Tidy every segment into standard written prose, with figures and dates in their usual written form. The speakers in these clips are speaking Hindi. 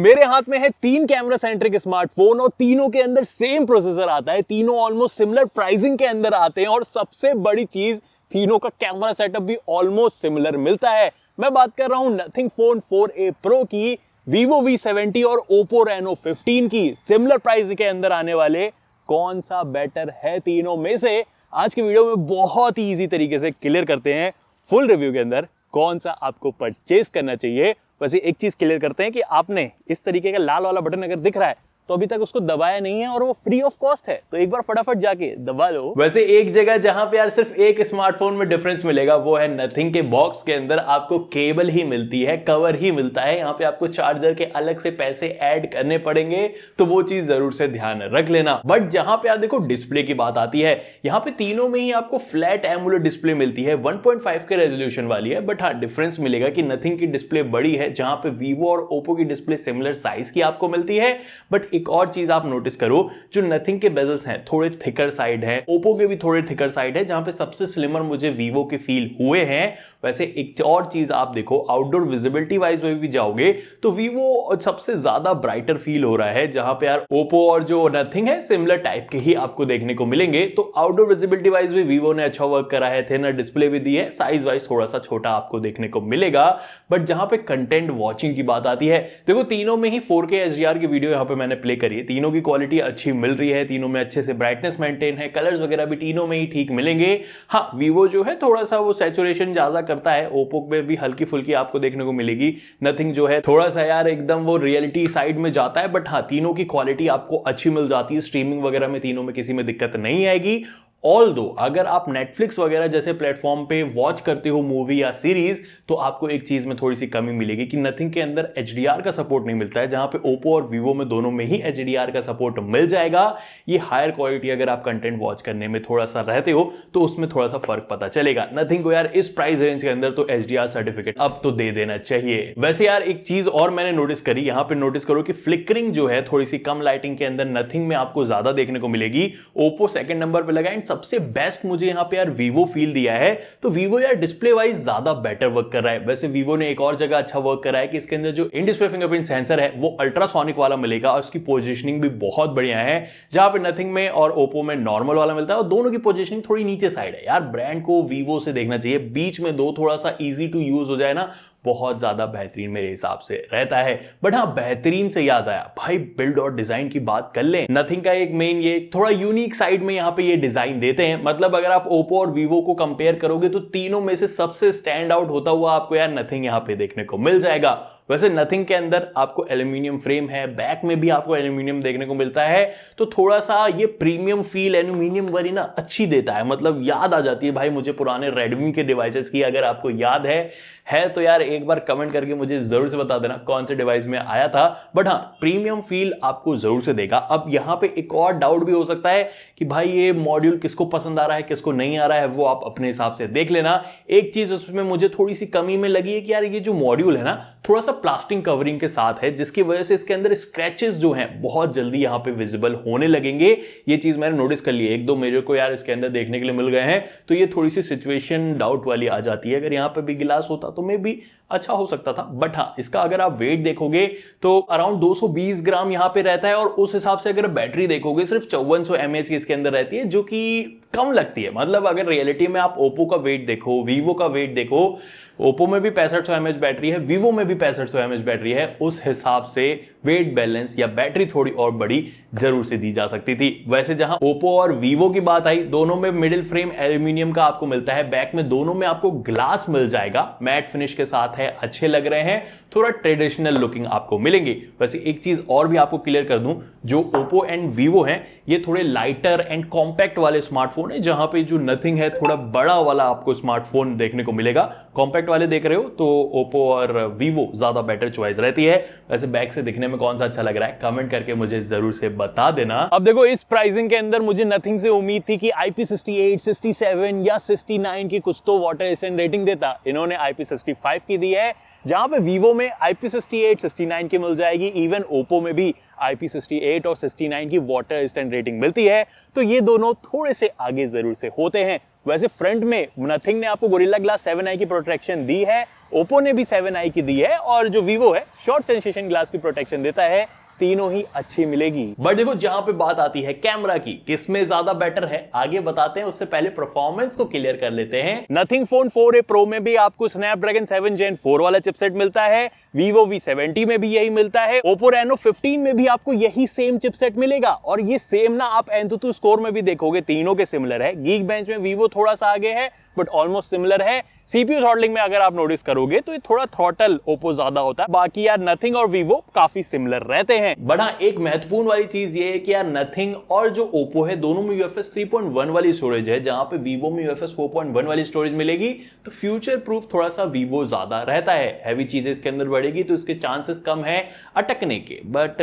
मेरे हाथ में है 3 कैमरा सेंट्रिक स्मार्टफोन और तीनों के अंदर सेम प्रोसेसर आता है, तीनों ऑलमोस्ट सिमिलर प्राइसिंग के अंदर आते हैं और सबसे बड़ी चीज तीनों का कैमरा सेटअप भी ऑलमोस्ट सिमिलर मिलता है। मैं बात कर रहा हूं नथिंग फोन 4a Pro की, Vivo V70 और Oppo Reno 15 की। सिमिलर प्राइस के अंदर आने वाले कौन सा बेटर है तीनों में से, आज की वीडियो में बहुत ही इजी तरीके से क्लियर करते हैं। फुल रिव्यू के अंदर कौन सा आपको परचेज करना चाहिए। वैसे एक चीज क्लियर करते हैं कि आपने इस तरीके का लाल वाला बटन अगर दिख रहा है तो अभी तक उसको दबाया नहीं है और वो फ्री ऑफ कॉस्ट है, तो एक बार फटाफट जाके दबा लो। वैसे एक जगह जहां पे यार सिर्फ एक स्मार्टफोन में डिफरेंस मिलेगा वो है नथिंग के बॉक्स के अंदर आपको केबल ही मिलती है, कवर ही मिलता है। यहाँ पे आपको चार्जर के अलग से पैसे ऐड करने पड़ेंगे, तो वो चीज जरूर से ध्यान रख लेना। बट जहां पे यार देखो डिस्प्ले की बात आती है, यहाँ पे तीनों में ही आपको फ्लैट एमोलेड डिस्प्ले मिलती है, 1.5 के रेजोल्यूशन वाली है। बट हाँ, डिफरेंस मिलेगा कि नथिंग की डिस्प्ले बड़ी है, जहां पे वीवो और ओप्पो की डिस्प्ले सिमिलर साइज की आपको मिलती है। बट एक और चीज आप नोटिस करो, जो नथिंग के बेजल्स हैं थोड़े थिकर साइड है, ओप्पो के भी थोड़े थिकर साइड है, जहां पे सबसे स्लिमर मुझे वीवो के फील हुए हैं। वैसे एक और चीज आप देखो, आउटडोर विजिबिलिटी वाइज में भी जाओगे तो वीवो सबसे ज्यादा ब्राइटर फील हो रहा है, जहां पे यार ओप्पो और जो नथिंग है सिमिलर टाइप के ही आपको देखने को मिलेंगे। तो आउटडोर विजिबिलिटी वाइज भी वीवो ने अच्छा वर्क करा है, थिनर डिस्प्ले भी दी है, साइज वाइज थोड़ा सा छोटा आपको देखने को मिलेगा। बट जहां पे कंटेंट वॉचिंग की बात आती है, देखो तीनों में ही 4K HDR की वीडियो यहां पे मैंने प्ले करी है, तीनों की क्वालिटी अच्छी मिल रही है, तीनों में अच्छे से ब्राइटनेस मेंटेन है, कलर्स वगैरह भी तीनों में ही ठीक मिलेंगे। हाँ, वीवो जो है थोड़ा सा वो सैचुरेशन ज्यादा करता है, ओप्पो में भी हल्की फुल्की आपको देखने को मिलेगी। नथिंग जो है थोड़ा सा यार एकदम वो रियलिटी साइड में जाता है। बट हाँ, तीनों की क्वालिटी आपको अच्छी मिल जाती है, स्ट्रीमिंग वगैरह में तीनों में किसी में दिक्कत नहीं आएगी। ऑल्दो अगर आप नेटफ्लिक्स वगैरह जैसे प्लेटफॉर्म पे वॉच करते हो मूवी या सीरीज, तो आपको एक चीज में थोड़ी सी कमी मिलेगी कि नथिंग के अंदर HDR का सपोर्ट नहीं मिलता है, जहां पे ओप्पो और वीवो में दोनों में ही HDR का सपोर्ट मिल जाएगा। ये हायर क्वालिटी अगर आप कंटेंट वॉच करने में थोड़ा सा रहते हो तो उसमें थोड़ा सा फर्क पता चलेगा। नथिंग को यार इस प्राइस रेंज के अंदर तो HDR सर्टिफिकेट अब तो दे देना चाहिए। वैसे यार एक चीज और मैंने नोटिस करी, यहां पे नोटिस करो कि फ्लिकरिंग जो है थोड़ी सी कम लाइटिंग के अंदर नथिंग में आपको ज्यादा देखने को मिलेगी। ओप्पो सेकंड नंबर पे लगा एंड सबसे बेस्ट मुझे यहां पे यार वीवो फील दिया है। तो वीवो यार डिस्प्ले वाइज ज्यादा बेटर वर्क कर रहा है। वैसे वीवो ने एक और जगह अच्छा वर्क करा है कि इसके अंदर जो इन डिस्प्ले फिंगरप्रिंट सेंसर है वो अल्ट्रासोनिक वाला मिलेगा और उसकी पोजीशनिंग भी बहुत बढ़िया है, जहां पे नथिंग में और ओप्पो में नॉर्मल वाला मिलता है और दोनों की पोजीशनिंग थोड़ी नीचे साइड है। यार ब्रांड को वीवो से देखना चाहिए, बीच में दो थोड़ा सा इजी टू यूज हो जाए ना, बहुत ज्यादा बेहतरीन मेरे हिसाब से रहता है। बट हाँ, बेहतरीन से याद आया भाई, बिल्ड और डिजाइन की बात कर लें। नथिंग का एक मेन ये थोड़ा यूनिक साइड में यहाँ पे ये डिजाइन देते हैं। मतलब अगर आप ओप्पो और वीवो को कंपेयर करोगे तो तीनों में से सबसे स्टैंड आउट होता हुआ आपको यार नथिंग यहाँ पे देखने को मिल जाएगा। वैसे नथिंग के अंदर आपको एल्यूमिनियम फ्रेम है, बैक में भी आपको एल्यूमिनियम देखने को मिलता है, तो थोड़ा सा ये प्रीमियम फील एल्यूमिनियम वाली ना अच्छी देता है। मतलब याद आ जाती है भाई मुझे पुराने रेडमी के डिवाइसेस की। अगर आपको याद है तो यार एक बार कमेंट करके मुझे जरूर से बता देना कौन से डिवाइस में आया था। बट हाँ, प्रीमियम फील आपको जरूर से देगा। अब यहां पे एक और डाउट भी हो सकता है कि भाई ये मॉड्यूल किसको पसंद आ रहा है किसको नहीं आ रहा है, वो आप अपने हिसाब से देख लेना। एक चीज उसमें मुझे थोड़ी सी कमी में लगी है कि यार ये जो मॉड्यूल है ना थोड़ा सा प्लास्टिक कवरिंग के साथ है, जिसकी वजह से इसके अंदर स्क्रैचेस जो हैं बहुत जल्दी यहां पे विजिबल होने लगेंगे। ये चीज मैंने नोटिस कर ली है, एक दो मेरे को यार इसके अंदर देखने के लिए मिल गए हैं, तो ये थोड़ी सी सिचुएशन डाउट वाली आ जाती है। अगर यहां पे भी गिलास होता तो मे भी अच्छा हो सकता था। बट हाँ, इसका अगर आप वेट देखोगे तो अराउंड 220 ग्राम यहां पे रहता है और उस हिसाब से अगर बैटरी देखोगे सिर्फ 5400 mAh की इसके अंदर रहती है, जो कि कम लगती है। मतलब अगर रियलिटी में आप ओप्पो का वेट देखो, वीवो का वेट देखो, ओप्पो में भी 6500 mAh बैटरी है, वीवो में भी 6500 mAh बैटरी है, उस हिसाब से वेट बैलेंस या बैटरी थोड़ी और बड़ी जरूर से दी जा सकती थी। वैसे जहां ओप्पो और वीवो की बात आई, दोनों में मिडिल फ्रेम एल्यूमिनियम का आपको मिलता है, बैक में दोनों में आपको ग्लास मिल जाएगा, मैट फिनिश के साथ है, अच्छे लग रहे हैं, थोड़ा ट्रेडिशनल लुकिंग आपको मिलेंगे। वैसे एक चीज और भी आपको क्लियर कर दूं, जो ओप्पो एंड वीवो हैं ये थोड़े लाइटर एंड कॉम्पैक्ट वाले स्मार्टफोन है, जहां पे जो नथिंग है थोड़ा बड़ा वाला आपको स्मार्टफोन देखने को मिलेगा। कॉम्पैक्ट वाले देख रहे हो तो ओप्पो और वीवो ज्यादा बेटर चॉइस रहती है। वैसे बैक से दिखने में कौन सा अच्छा लग रहा है कमेंट करके मुझे जरूर से बता देना। अब देखो इस प्राइसिंग के अंदर मुझे नथिंग से उम्मीद थी कि IP68, 67 या 69 की कुछ तो वाटर रेजिस्टेंट रेटिंग देता, इन्होंने IP65 की दी है, जहां पे वीवो में IP68, 69 की मिल जाएगी, इवन ओप्पो में भी IP68 और 69 की वाटर रेजिस्टेंट रेटिंग मिलती है। तो ये दोनों थोड़े से आगे जरूर से होते हैं। वैसे फ्रंट में नथिंग ने आपको गोरिल्ला ग्लास 7i की प्रोटेक्शन दी है ओप्पो ने भी 7i की दी है और जो वीवो है शॉर्ट सेंसेशन ग्लास की प्रोटेक्शन देता है, तीनों ही अच्छी मिलेगी। बट देखो जहां पे बात आती है कैमरा की, किसमें ज्यादा बेटर है आगे बताते हैं, उससे पहले परफॉर्मेंस को क्लियर कर लेते हैं। नथिंग फोन 4a प्रो में भी आपको स्नैपड्रैगन 7 Gen 4 वाला चिपसेट मिलता है, Vivo V70 में भी यही मिलता है, Oppo Reno 15 में भी आपको यही सेम चिपसेट मिलेगा। और ये सेम ना आप Antutu स्कोर में भी देखोगे, तीनों के सिमिलर है। Geekbench में Vivo थोड़ा सा आगे है बट ऑलमोस्ट सिमिलर है। CPU थ्रॉटलिंग में अगर आप नोटिस करोगे तो ये थोड़ा थ्रॉटल Oppo ज्यादा होता है, बाकी यार नथिंग और Vivo काफी सिमिलर रहते हैं। बट हाँ, एक महत्वपूर्ण वाली चीज ये है कि यार नथिंग और जो Oppo है दोनों में UFS 3.1 वाली स्टोरेज है, जहां पे Vivo में UFS 4.1 वाली स्टोरेज मिलेगी। तो फ्यूचर प्रूफ थोड़ा सा Vivo ज्यादा रहता है। हैवी चीजें इसके अंदर बढ़ेगी तो इसके चांसेस कम है अटकने के, बट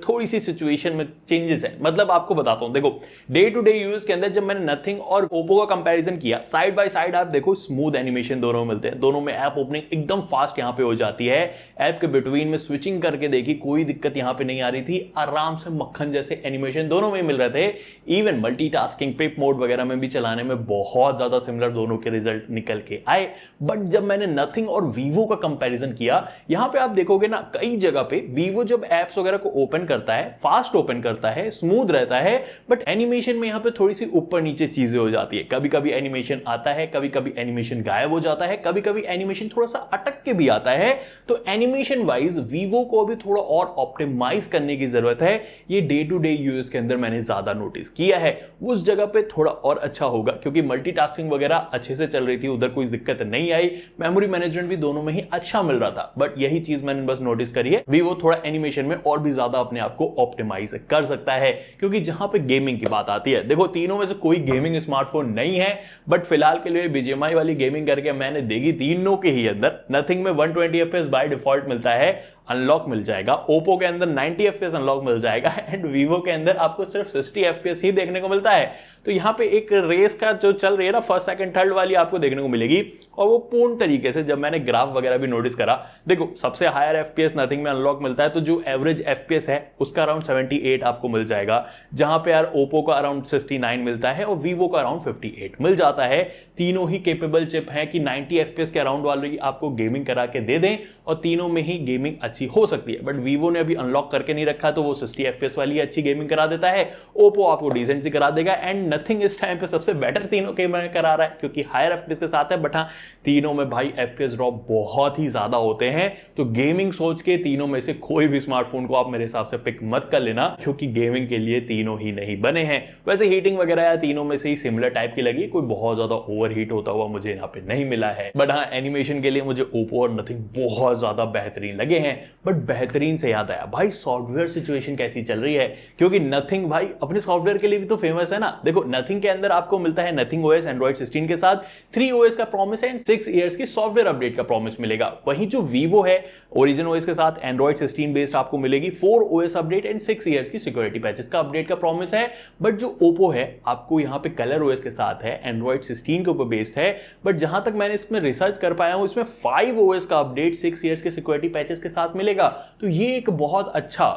थोड़ी सी सिचुएशन में चेंजेस है। मतलब आपको बताता हूं, देखो डे टू डे यूज के अंदर जब मैंने नथिंग और Oppo का कंपैरिजन किया, साइड बाय साइड आप देखो स्मूथ एनिमेशन दोनों मिलते हैं, दोनों में ऐप ओपनिंग एकदम फास्ट यहां पे हो जाती है। ऐप के बिटवीन में स्विचिंग करके देखी, कोई दिक्कत यहां पे नहीं आ रही थी, आराम से मक्खन जैसे एनिमेशन दोनों में मिल रहे थे। इवन मल्टीटास्किंग पिप मोड वगैरह में भी चलाने में बहुत ज्यादा सिमिलर दोनों के रिजल्ट निकल के आए। बट जब मैंने नथिंग और Vivo का कंपैरिजन किया, यहां पे आप देखोगे ना कई जगह पे Vivo जब एप्स वगैरह को ओपन करता है, फास्ट ओपन करता है, स्मूथ रहता है, बट एनिमेशन में यहां पे थोड़ी सी ऊपर नीचे चीजें हो जाती है। कभी कभी एनिमेशन आता है, कभी कभी एनिमेशन गायब हो जाता है, कभी कभी एनिमेशन थोड़ा सा अटक के भी आता है। तो एनिमेशन वाइज Vivo को भी थोड़ा और ऑप्टिमाइज करने की जरूरत है। ये डे टू डे यूज के अंदर मैंने ज्यादा नोटिस किया है। उस जगह पे थोड़ा और अच्छा होगा, क्योंकि मल्टीटास्किंग वगैरह अच्छे से चल रही थी, उधर कोई दिक्कत नहीं आई। मेमोरी मैनेजमेंट भी दोनों में ही अच्छा मिल रहा था। बट यही चीज मैंने बस नोटिस करी है, Vivo थोड़ा एनिमेशन में और भी ज्यादा अपने आप को ऑप्टिमाइज कर सकता है। क्योंकि जहां पे गेमिंग की बात आती है, देखो तीनों में से कोई गेमिंग स्मार्टफोन नहीं है, बट फिलहाल के लिए BGMI वाली गेमिंग करके मैंने देखी, तीनों के ही अंदर नथिंग में 120 FPS बाय डिफॉल्ट मिलता है, अनलॉक मिल जाएगा। ओप्पो के अंदर 90 FPS अनलॉक मिल जाएगा एंड Vivo के अंदर आपको सिर्फ 60 FPS ही देखने को मिलता है। तो यहाँ पे एक रेस का जो चल रही है ना, फर्स्ट सेकंड थर्ड वाली आपको देखने को मिलेगी। और वो पूर्ण तरीके से जब मैंने ग्राफ वगैरह भी नोटिस करा, देखो सबसे हायर FPS नथिंग में अनलॉक मिलता है, तो जो एवरेज FPS है उसका अराउंड 78 आपको मिल जाएगा, जहां पे यार ओप्पो का अराउंड 69 मिलता है और Vivo का अराउंड 58 मिल जाता है। तीनों ही केपेबल चिप है कि 90 FPS के अराउंड वाली आपको गेमिंग करा के दे दें, और तीनों में ही गेमिंग अच्छी हो सकती है। बट Vivo ने अभी अनलॉक करके नहीं रखा, तो वो 60 FPS वाली अच्छी गेमिंग करा देता है, ओप्पो आपको डिसेंट सी करा देगा, एंड नथिंग इस टाइम पे सबसे बेटर तीनों के में करा रहा है, क्योंकि हायर FPS के साथ है। बट हाँ, तीनों में भाई FPS ड्रॉप बहुत ही ज्यादा होते हैं। तो गेमिंग सोच के तीनों में से कोई भी स्मार्टफोन को आप मेरे हिसाब से पिक मत कर लेना, क्योंकि गेमिंग के लिए तीनों ही नहीं बने हैं। वैसे हीटिंग वगैरह या तीनों में से ही सिमिलर टाइप की लगी, कोई बहुत ज्यादा ओवरहीट होता हुआ मुझे यहाँ पे नहीं मिला है। बट हाँ, एनिमेशन के लिए मुझे ओप्पो और नथिंग बहुत ज्यादा बेहतरीन लगे हैं। बट बेहतरीन से याद आया भाई, सॉफ्टवेयर सिचुएशन कैसी चल रही है, क्योंकि नथिंग भाई अपने सॉफ्टवेयर के लिए भी तो फेमस है ना। देखो नथिंग के अंदर आपको मिलता है नथिंग OS एंड्रॉइड 16 के साथ 3 OS का प्रॉमिस है एंड 6 इयर्स की सॉफ्टवेयर अपडेट का प्रॉमिस मिलेगा। वहीं जो Vivo है ओरिजिन OS के साथ एंड्रॉइड 16 बेस्ड आपको मिलेगी 4 OS अपडेट एंड 6 इयर्स की सिक्योरिटी पैचेस का अपडेट का प्रॉमिस है। बट जो ओप्पो है आपको यहाँ पे कलर OS के साथ है, एंड्रॉइड 16 के ऊपर बेस्ड है। बट जहां तक मैंने इसमें रिसर्च कर पाया हूं, इसमें 5 OS का अपडेट 6 इयर्स के सिक्योरिटी पैचेस के साथ मिलेगा। तो ये एक बहुत अच्छा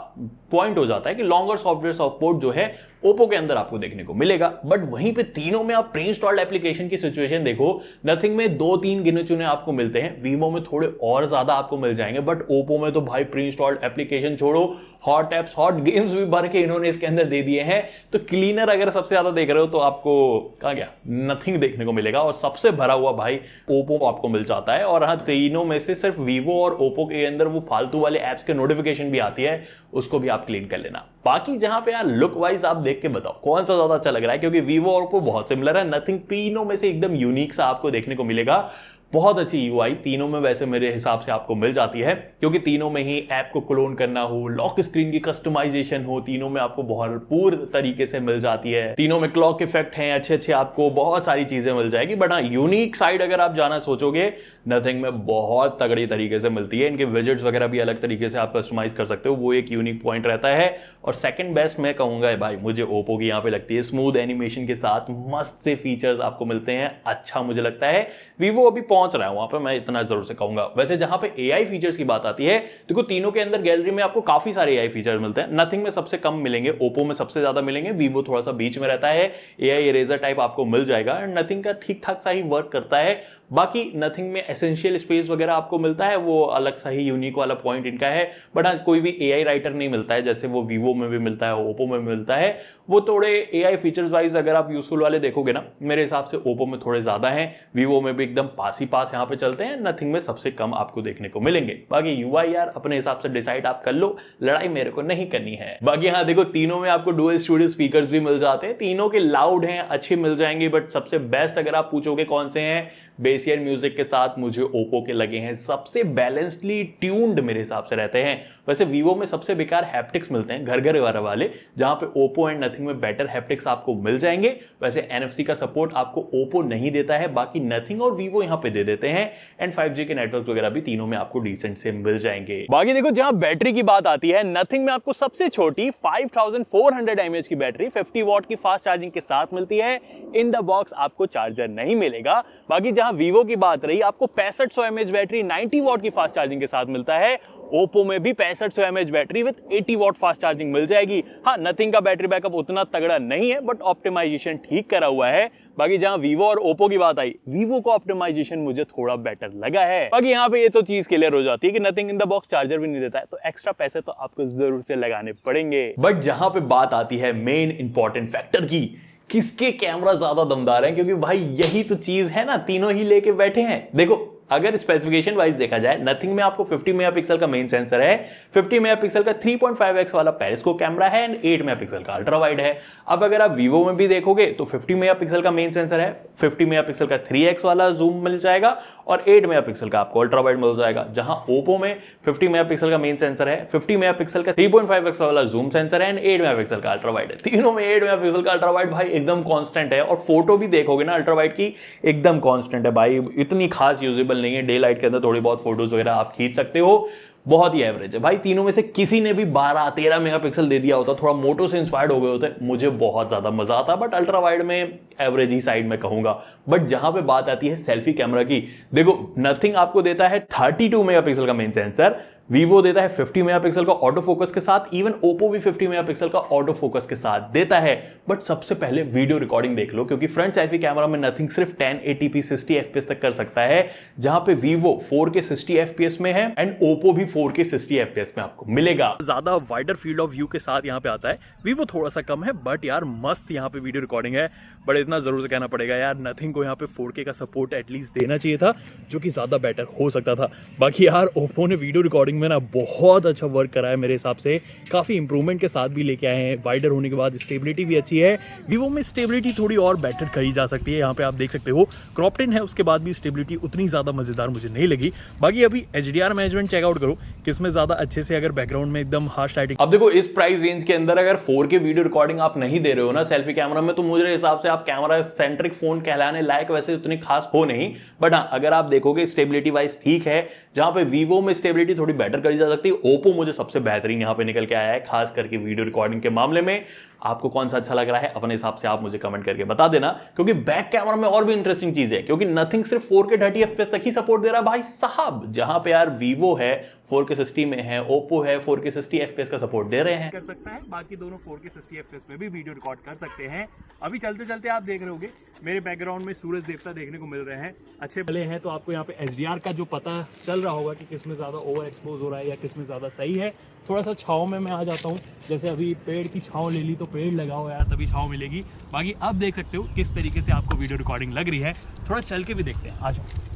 पॉइंट हो जाता है कि लॉन्गर सॉफ्टवेयर सपोर्ट जो है ओप्पो के अंदर आपको देखने को मिलेगा। बट वहीं पे तीनों में आप प्री इंस्टॉल्ड एप्लीकेशन की सिचुएशन देखो, नथिंग में 2-3 गिने चुने आपको मिलते हैं, Vivo में थोड़े और ज्यादा आपको मिल जाएंगे। बट ओप्पो में तो भाई प्री इंस्टॉल्ड एप्लीकेशन छोड़ो, हॉट एप्स हॉट गेम्स भी भर के इन्होंने इसके अंदर दे दिए हैं। तो क्लीनर अगर सबसे ज्यादा देख रहे हो तो आपको कहा गया नथिंग देखने को मिलेगा, और सबसे भरा हुआ भाई ओप्पो आपको मिल जाता है। और हाँ, तीनों में से सिर्फ Vivo और ओप्पो के अंदर वो फालतू वाले एप्स के नोटिफिकेशन भी आती है, उसको भी आप क्लीन कर लेना। बाकी जहां पे यार लुक वाइज आप देख के बताओ कौन सा ज्यादा अच्छा लग रहा है, क्योंकि Vivo और ओप्पो बहुत सिमिलर है, नथिंग तीनों में से एकदम यूनिक सा आपको देखने को मिलेगा। बहुत अच्छी UI तीनों में वैसे मेरे हिसाब से आपको मिल जाती है, क्योंकि तीनों में ही ऐप को क्लोन करना हो, लॉक स्क्रीन की कस्टमाइजेशन हो, तीनों में आपको भरपूर तरीके से मिल जाती है। तीनों में क्लॉक इफेक्ट हैं, अच्छे आपको बहुत सारी चीजें मिल जाएगी। बट हाँ, यूनिक साइड अगर आप जाना सोचोगे, नथिंग में बहुत तगड़ी तरीके से मिलती है। इनके विजेट्स वगैरह भी अलग तरीके से आप कस्टमाइज कर सकते हो, वो एक यूनिक पॉइंट रहता है। और सेकंड बेस्ट मैं कहूंगा भाई, मुझे ओप्पो की यहाँ पे लगती है, स्मूथ एनिमेशन के साथ मस्त से फीचर्स आपको मिलते हैं, अच्छा मुझे लगता है। Vivo अभी पहुंच रहा है वहां पे, मैं इतना जरूर से कहूंगा। वैसे जहां पे एआई फीचर्स की बात आती है, देखो तीनों के अंदर गैलरी में आपको काफी सारे एआई फीचर्स मिलते हैं। नथिंग में सबसे कम मिलेंगे, ओप्पो में सबसे ज्यादा मिलेंगे, वीवो थोड़ा सा बीच में रहता है, एआई इरेजर टाइप आपको मिल जाएगा। नथिंग का ठीक ठाक सा ही वर्क करता है। बाकी नथिंग में एसेंशियल स्पेस वगैरह आपको मिलता है, वो अलग सा ही यूनिक वाला पॉइंट इनका है। बट हाँ, कोई भी एआई राइटर नहीं मिलता है जैसे वो वीवो में भी मिलता है, ओप्पो में मिलता है। वो थोड़े एआई फीचर्स वाइज अगर आप यूजफुल वाले देखोगे ना, मेरे हिसाब से ओप्पो में थोड़े ज्यादा हैं, वीवो में भी एकदम पास ही पास यहाँ पे चलते हैं, नथिंग में सबसे कम आपको देखने को मिलेंगे। बाकी यूआई यार अपने हिसाब से डिसाइड आप कर लो, लड़ाई मेरे को नहीं करनी है। बाकी हाँ देखो, तीनों में आपको डुअल स्टूडियो स्पीकर्स भी मिल जाते हैं, तीनों के लाउड हैं, अच्छे मिल जाएंगे। बट सबसे बेस्ट अगर आप पूछोगे कौन से हैं, बेसियर म्यूजिक के साथ मुझे ओप्पो के लगे हैं, सबसे बैलेंस्डली ट्यून्ड मेरे हिसाब से रहते हैं। वैसे वीवो में सबसे बेकार हैप्टिक्स मिलते हैं, घर घर वाले, जहां पे ओप्पो एंड नथिंग में बेटर हैप्टिक्स आपको मिल जाएंगे। वैसे एनएफसी का सपोर्ट आपको ओप्पो नहीं देता है, बाकी नथिंग और वीवो यहां पे दे देते हैं। एंड 5G के नेटवर्क वगैरह भी तीनों में आपको डिसेंट से मिल जाएंगे। बाकी देखो, जहां बैटरी की बात आती है, नथिंग में आपको सबसे छोटी 5400 mAh की बैटरी 50 वॉट की फास्ट चार्जिंग के साथ मिलती है। इन द बॉक्स आपको चार्जर नहीं मिलेगा। बाकी जहां वीवो की बात रही, आपको 6500 mAh बैटरी 90 वॉट की फास्ट चार्जिंग के साथ मिलता है। ओप्पो में भी 6500 mAh battery with 80 watt fast charging मिल जाएगी। हाँ, नथिंग का बैटरी बैकअप उतना तगड़ा नहीं है, बट ऑप्टिमाइजेशन ठीक करा हुआ है। बाकी जहां वीवो और ओप्पो की बात आई, वीवो का ऑप्टिमाइजेशन मुझे थोड़ा बेटर लगा है। बाकी यहाँ पे ये तो चीज क्लियर हो जाती है कि nothing in the box charger भी नहीं देता है, तो एक्स्ट्रा पैसे तो आपको जरूर से लगाने पड़ेंगे। बट जहां पे बात आती है मेन इंपॉर्टेंट फैक्टर की, किसके कैमरा ज्यादा दमदार है, क्योंकि भाई यही तो चीज है ना, तीनों ही लेके बैठे हैं। देखो अगर स्पेसिफिकेशन वाइज देखा जाए, नथिंग में आपको 50 मेगापिक्सल का मेन सेंसर है, 50 मेगापिक्सल का 3.5x वाला पेरिस्कोप कैमरा है एंड 8 मेगापिक्सल का अल्ट्रा वाइड है। अब अगर आप वीवो में भी देखोगे तो 50 मेगापिक्सल का मेन सेंसर है, 50 मेगापिक्सल का 3x वाला जूम मिल जाएगा और 8 मेगापिक्सल का आपको अल्ट्रा वाइड मिल जाएगा। जहां ओप्पो में 50 मेगापिक्सल का मेन सेंसर है, 50 मेगापिक्सल का 3.5x वाला जूम सेंसर है एंड 8 मेगापिक्सल का अल्ट्रा वाइड है। तीनों में 8 मेगापिक्सल का अल्ट्रा वाइड भाई एकदम कांस्टेंट है, और फोटो भी देखोगे ना अल्ट्रा वाइड की, एकदम कांस्टेंट है भाई, इतनी खास यूजेबल नहीं है। डे लाइट के अंदर थोड़ी बहुत फोटोज वगैरह आप खींच सकते हो, बहुत ही एवरेज है भाई। तीनों में से किसी ने भी 12-13 मेगापिक्सल दे दिया होता, थोड़ा मोटो से इंस्पायर्ड हो गए होते, मुझे बहुत ज्यादा मजा आता। बट अल्ट्रा वाइड में एवरेज ही साइड में कहूंगा। बट जहां पे बात आती है सेल्फी कैमरा की, देखो नथिंग आपको देता है 32 मेगापिक्सल का मेन सेंसर, वीवो देता है 50 मेगापिक्सल का ऑटो फोकस के साथ, इवन ओप्पो भी 50 मेगापिक्सल का ऑटो फोकस के साथ देता है। बट सबसे पहले वीडियो रिकॉर्डिंग देख लो, क्योंकि फ्रंट सेल्फी कैमरा में नथिंग सिर्फ 1080p 60 fps तक कर सकता है, जहां पे वीवो 4K 60 fps में है एंड ओप्पो भी 4K 60 fps में आपको मिलेगा। ज्यादा वाइडर फील्ड ऑफ व्यू के साथ यहाँ पे आता है, वीवो थोड़ा सा कम है, बट यार मस्त यहाँ पे वीडियो रिकॉर्डिंग है। बट इतना जरूर से कहना पड़ेगा यार, नथिंग को यहाँ पे 4K का सपोर्ट एटलीस्ट देना चाहिए था, जो कि ज्यादा बेटर हो सकता था। बाकी यार ओप्पो ने वीडियो रिकॉर्डिंग में ना बहुत अच्छा वर्क करा है, मेरे हिसाब से काफी इंप्रूवमेंट के साथ भी लेके आए हैं। वाइडर होने के बाद स्टेबिलिटी भी अच्छी है, वीवो में स्टेबिलिटी थोड़ी और बेटर करी जा सकती है। यहाँ पे आप देख सकते हो क्रॉप्ड इन है, उसके बाद भी स्टेबिलिटी उतनी ज्यादा मजेदार मुझे नहीं लगी। बाकी अभी HDR मैनेजमेंट चेकआउट करो, किसमें ज्यादा अच्छे से अगर बैकग्राउंड में एकदम हार्श लाइटिंग। अब देखो इस प्राइस रेंज के अंदर अगर 4K वीडियो रिकॉर्डिंग आप नहीं दे रहे हो ना सेल्फी कैमरा में, तो मुझे हिसाब से आप कैमरा सेंट्रिक फोन कहलाने लायक वैसे उतनी खास हो नहीं। बट हाँ, अगर आप देखोगे स्टेबिलिटी वाइज ठीक है, जहां पे वीवो में स्टेबिलिटी थोड़ी बेटर करी जा सकती है, ओप्पो मुझे सबसे बेहतरीन यहां पे निकल के आया है, खास करके वीडियो रिकॉर्डिंग के मामले में। आपको कौन सा अच्छा लग रहा है अपने हिसाब से आप मुझे कमेंट करके बता देना, क्योंकि बैक कैमरा में और भी इंटरेस्टिंग चीज है, क्योंकि नथिंग सिर्फ 4K 30 fps तक ही सपोर्ट दे रहा है भाई साहब, जहां पे यार वीवो है 4K 60 में है, ओप्पो है 4K 60 fps का सपोर्ट दे रहे हैं। कर सकता है, बाकी दोनों 4K 60 fps में भी वीडियो रिकॉर्ड कर सकते हैं। अभी चलते चलते आप देख रहे होगे मेरे बैकग्राउंड में सूरज देवता देखने को मिल रहे हैं, अच्छे भले हैं। तो आपको यहाँ पे HDR का जो पता चल रहा होगा कि किसमें ज्यादा ओवर एक्सपोज हो रहा है या किसमें ज्यादा सही है। थोड़ा सा छाँव में मैं आ जाता हूँ, जैसे अभी पेड़ की छाँव ले ली, तो पेड़ लगाओ यार तभी छाँव मिलेगी। बाकी अब देख सकते हो किस तरीके से आपको वीडियो रिकॉर्डिंग लग रही है, थोड़ा चल के भी देखते हैं, आ जाओ।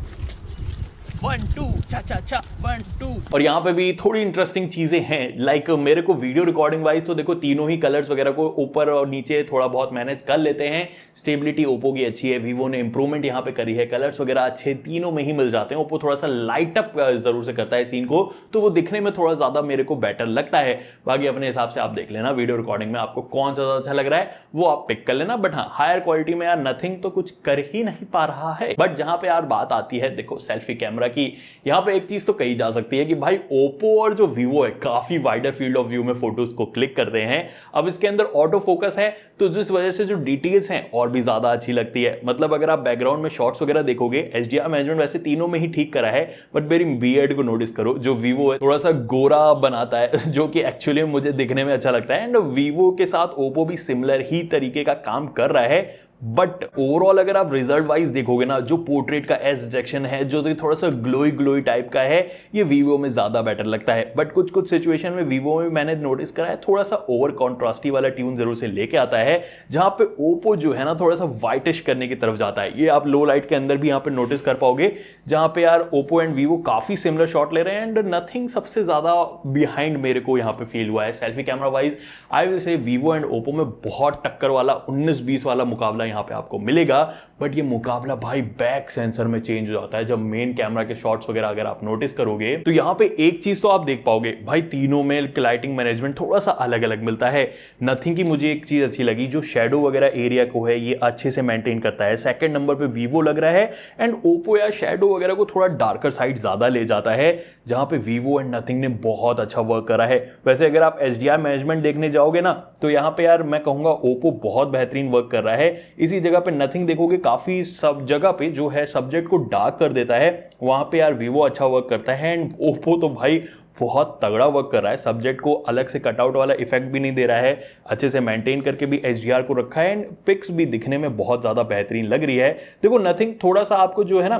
1 2 चा चा चा 1 2। और यहाँ पे भी थोड़ी इंटरेस्टिंग चीजें हैं, लाइक मेरे को वीडियो रिकॉर्डिंग वाइज तो देखो तीनों ही कलर्स वगैरह को ऊपर और नीचे थोड़ा बहुत मैनेज कर लेते हैं। स्टेबिलिटी ओप्पो की अच्छी है, वीवो ने इंप्रूवमेंट यहाँ पे करी है, कलर्स वगैरह अच्छे तीनों में ही मिल जाते हैं। ओप्पो थोड़ा सा लाइट अप जरूर से करता है सीन को, तो वो दिखने में थोड़ा ज्यादा मेरे को बेटर लगता है। बाकी अपने हिसाब से आप देख लेना वीडियो रिकॉर्डिंग में आपको कौन सा ज्यादा अच्छा लग रहा है वो आप पिक कर लेना। बट हाँ, हायर क्वालिटी में यार नथिंग तो कुछ कर ही नहीं पा रहा है। बट जहां पे यार बात आती है देखो सेल्फी कैमरा की, यहाँ पे एक चीज तो कही कही जा सकती है कि भाई ओप्पो और जो वीवो है काफी वाइडर फील्ड ऑफ व्यू में फोटोज को क्लिक करते हैं। अब इसके अंदर ऑटो फोकस है तो जिस वजह से जो डिटेल्स हैं और भी ज्यादा अच्छी लगती है। मतलब अगर आप बैकग्राउंड में शॉट्स वगैरह देखोगे, एचडीआर मैनेजमेंट वैसे तीनों में ही ठीक करा है, बट मेरी बीएड को नोटिस करो, जो वीवो है थोड़ा सा गोरा बनाता है जो कि एक्चुअली मुझे दिखने में अच्छा लगता है। एंड वीवो के साथ ओप्पो भी सिमिलर ही तरीके का काम कर रहा है। बट ओवरऑल अगर आप रिजल्ट वाइज देखोगे ना, जो पोर्ट्रेट का एज डिटेक्शन है जो थोड़ा सा ग्लोई टाइप का है, ये वीवो में ज्यादा बेटर लगता है। बट कुछ कुछ सिचुएशन में वीवो में मैंने नोटिस करा है थोड़ा सा ओवर कॉन्ट्रास्टी वाला ट्यून जरूर से लेके आता है, जहां पे ओप्पो जो है ना थोड़ा सा व्हाइटिश करने की तरफ जाता है। ये आप लो लाइट के अंदर भी यहां पे नोटिस कर पाओगे, जहां पे यार ओप्पो एंड वीवो काफी सिमिलर शॉट ले रहे हैं एंड नथिंग सबसे ज्यादा बिहाइंड मेरे को यहां पे फील हुआ है। Selfie camera wise I will say Vivo and Oppo में बहुत टक्कर वाला 19-20 वाला मुकाबला यहां पे आपको मिलेगा। बट ये मुकाबला भाई बैक सेंसर में चेंज हो जाता है जब मेन कैमरा के शॉट्स वगैरह अगर आप नोटिस करोगे तो यहां पे एक चीज तो आप देख पाओगे भाई, तीनों में लाइटिंग मैनेजमेंट थोड़ा सा अलग अलग मिलता है। नथिंग की मुझे एक चीज अच्छी लगी, जो शेडो वगैरह एरिया को है ये अच्छे से मेंटेन करता है। सेकंड नंबर पे वीवो लग रहा है एंड ओप्पो या शेडो वगैरह को थोड़ा डार्कर साइड ज्यादा ले जाता है, जहां पे वीवो एंड नथिंग ने बहुत अच्छा वर्क करा है। वैसे अगर आप एचडीआर मैनेजमेंट देखने जाओगे ना तो यहां पे यार मैं कहूंगा ओप्पो बहुत बेहतरीन वर्क कर रहा है। इसी जगह पे नथिंग देखोगे काफी सब जगह पे जो है सब्जेक्ट को डार्क कर देता है, वहां पे यार वीवो अच्छा वर्क करता है एंड ओप्पो तो भाई बहुत तगड़ा वर्क कर रहा है। सब्जेक्ट को अलग से कटआउट वाला इफेक्ट भी नहीं दे रहा है, अच्छे से मेंटेन करके भी एचडीआर को रखा है एंड पिक्स भी दिखने में बहुत ज्यादा बेहतरीन लग रही है। देखो नथिंग थोड़ा सा आपको जो है ना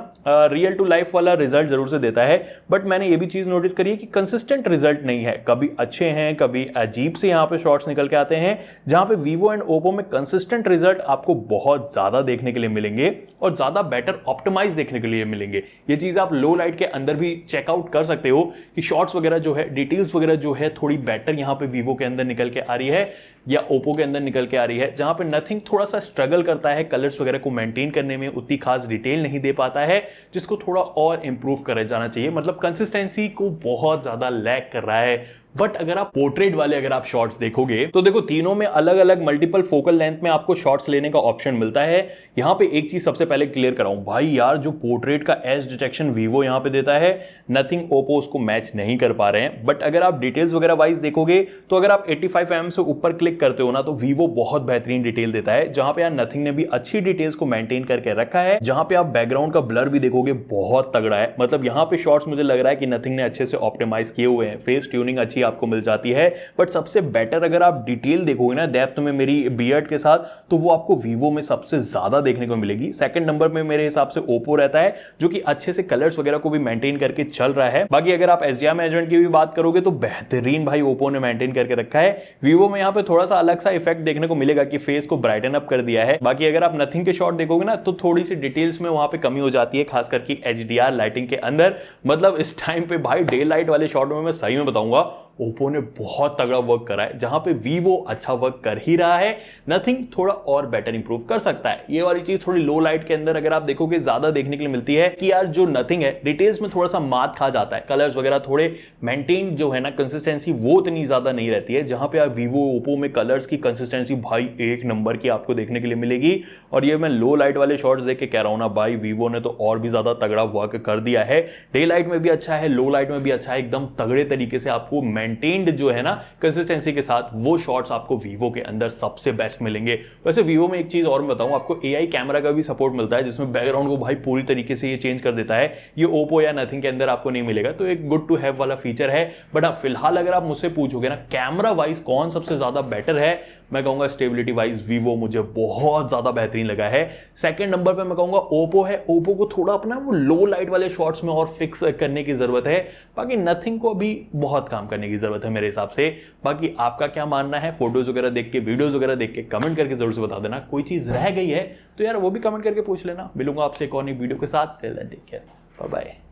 रियल टू लाइफ वाला रिजल्ट जरूर से देता है, बट मैंने ये भी चीज नोटिस करी है कि कंसिस्टेंट रिजल्ट नहीं है, कभी अच्छे हैं कभी अजीब से यहाँ पे शॉट्स निकल के आते हैं, जहां पे वीवो एंड ओप्पो में कंसिस्टेंट रिजल्ट आपको बहुत ज्यादा देखने के लिए मिलेंगे और ज्यादा बेटर ऑप्टिमाइज देखने के लिए मिलेंगे। ये चीज आप लो लाइट के अंदर भी चेकआउट कर सकते हो कि शॉट्स वगैरह जो है, डिटेल्स वगैरह जो है थोड़ी बेटर यहां पे वीवो के अंदर निकल के आ रही है या ओप्पो के अंदर निकल के आ रही है, जहां पे नथिंग थोड़ा सा स्ट्रगल करता है कलर्स वगैरह को मेंटेन करने में, उतनी खास डिटेल नहीं दे पाता है, जिसको थोड़ा और इंप्रूव करा जाना चाहिए। मतलब कंसिस्टेंसी को बहुत ज्यादा लैक कर रहा है। बट अगर आप पोर्ट्रेट वाले अगर आप शॉट्स देखोगे तो देखो तीनों में अलग अलग मल्टीपल फोकल लेंथ में आपको शॉट्स लेने का ऑप्शन मिलता है। यहां पे एक चीज सबसे पहले क्लियर कराऊं भाई, यार जो पोर्ट्रेट का एज डिटेक्शन वीवो यहां पे देता है, नथिंग ओप्पो उसको मैच नहीं कर पा रहे हैं। बट अगर आप डिटेल्स वगैरह वाइज देखोगे तो अगर आप 85 mm से ऊपर क्लिक करते हो ना तो वीवो बहुत बेहतरीन डिटेल देता है, जहां पे यार नथिंग ने भी अच्छी डिटेल्स को मेंटेन करके रखा है। जहां पे आप बैकग्राउंड का ब्लर भी देखोगे बहुत तगड़ा है। मतलब यहां पे शॉट्स मुझे लग रहा है कि नथिंग ने अच्छे से ऑप्टिमाइज किए हुए हैं, फेस ट्यूनिंग अच्छी आपको मिल जाती है। बट सबसे बेटर अगर आप डिटेल देखोगे ना डेप्थ में मेरी बियर्ड के साथ, तो वो आपको वीवो में सबसे ज्यादा देखने को मिलेगी। सेकंड नंबर में मेरे हिसाब से ओप्पो रहता है, जो कि अच्छे से कलर्स वगैरह को भी मेंटेन करके चल रहा है। बाकी अगर आप एचडीआर मैनेजमेंट की भी बात करोगे तो बेहतरीन भाई ओप्पो ने मेंटेन करके रखा है। वीवो में यहां पे थोड़ा सा अलग सा इफेक्ट देखने को मिलेगा कि फेस को ब्राइटन अप कर दिया है। बाकी अगर आप नथिंग के शॉट देखोगे ना तो थोड़ी सी डिटेल्स में वहां पे कमी हो जाती है, खास करके एचडीआर लाइटिंग के अंदर। मतलब इस टाइम पे भाई डे लाइट वाले शॉट में मैं सही में बताऊंगा ओप्पो ने बहुत तगड़ा वर्क करा है, जहां पे वीवो अच्छा वर्क कर ही रहा है, नथिंग थोड़ा और बेटर इंप्रूव कर सकता है। ये वाली चीज थोड़ी लो लाइट के अंदर अगर आप देखोगे ज्यादा देखने के लिए मिलती है कि यार जो नथिंग है डिटेल्स में थोड़ा सा मात खा जाता है, कलर्स वगैरह थोड़े मेंटेन जो है ना कंसिस्टेंसी वो इतनी ज्यादा नहीं रहती है, जहां पे यार वीवो ओप्पो में कलर्स की कंसिस्टेंसी भाई एक नंबर की आपको देखने के लिए मिलेगी। और ये मैं लो लाइट वाले शॉट्स देख के कह रहा हूं ना भाई, वीवो ने तो और भी ज्यादा तगड़ा वर्क कर दिया है। डे लाइट में भी अच्छा है, लो लाइट में भी अच्छा है, एकदम तगड़े तरीके से आपको मेंटेन्ड जो है ना कंसिस्टेंसी के साथ वो शॉट्स आपको वीवो के अंदर सबसे बेस्ट मिलेंगे। वैसे वीवो में एक चीज और मैं बताऊं आपको, एआई कैमरा का भी सपोर्ट मिलता है, जिसमें बैकग्राउंड को भाई पूरी तरीके से ये चेंज कर देता है। ये ओप्पो या नथिंग के अंदर आपको नहीं मिलेगा, तो एक गुड टू हैव वाला फीचर है। बट फिलहाल अगर आप मुझसे पूछोगे ना कैमरा वाइज कौन सबसे ज्यादा बेटर है, मैं कहूंगा स्टेबिलिटी वाइज वीवो मुझे बहुत ज्यादा बेहतरीन लगा है। सेकंड नंबर पे मैं कहूंगा ओप्पो है। ओप्पो को थोड़ा अपना वो लो लाइट वाले शॉट्स में और फिक्स करने की जरूरत है, बाकी नथिंग को अभी बहुत काम करने की जरूरत है मेरे हिसाब से। बाकी आपका क्या मानना है, फोटोज वगैरह देख के, वीडियोज वगैरह देख के कमेंट करके जरूर से बता देना। कोई चीज रह गई है तो यार वो भी कमेंट करके पूछ लेना। मिलूंगा आपसे एक और नई वीडियो के साथ। Take care, bye bye.